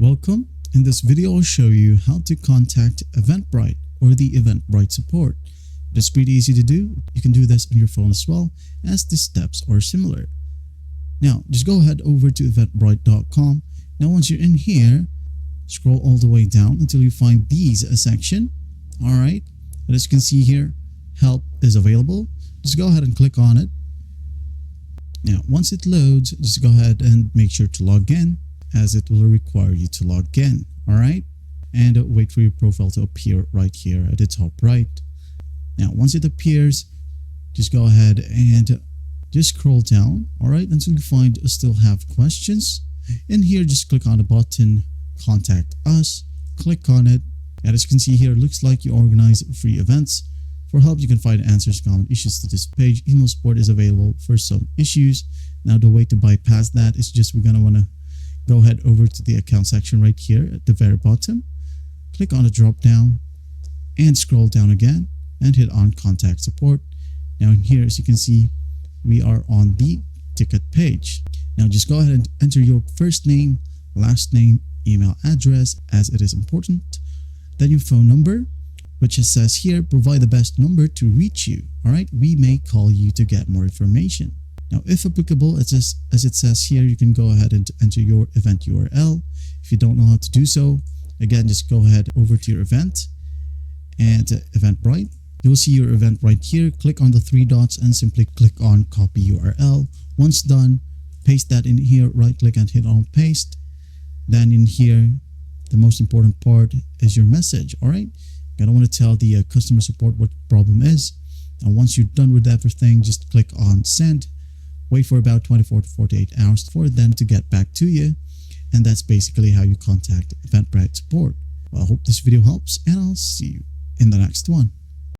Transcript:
Welcome. In this video, I'll show you how to contact Eventbrite or the Eventbrite support. It's pretty easy to do. You can do this on your phone as well, as the steps are similar. Now, just go ahead over to eventbrite.com. Now, once you're in here, scroll all the way down until you find these section. All right. And as you can see here, help is available. Just go ahead and click on it. Now, once it loads, just go ahead and make sure to log in, as it will require you to log in. All right. And wait for your profile to appear right here at the top right. Now, once it appears, just go ahead and just scroll down. All right. Until you find still have questions. In here, just click on the button, contact us, click on it. And as you can see here, it looks like you organize free events. For help, you can find answers, common issues to this page. Email support is available for some issues. Now, the way to bypass that is just we're going to want to go ahead over to the account section right here at the very bottom. Click on the drop down and scroll down again and hit on contact support. Now, in here, as you can see, we are on the ticket page. Now, just go ahead and enter your first name, last name, email address, as it is important. Then your phone number, which it says here, provide the best number to reach you. All right, we may call you to get more information. Now, if applicable, as it says here, you can go ahead and enter your event URL. If you don't know how to do so, again, just go ahead over to your event and Eventbrite. You'll see your event right here. Click on the three dots and simply click on copy URL. Once done, paste that in here, right click and hit on paste. Then in here, the most important part is your message. All right. I don't want to tell the customer support what the problem is. And once you're done with everything, just click on send. Wait for about 24 to 48 hours for them to get back to you. And that's basically how you contact Eventbrite support. Well, I hope this video helps, and I'll see you in the next one.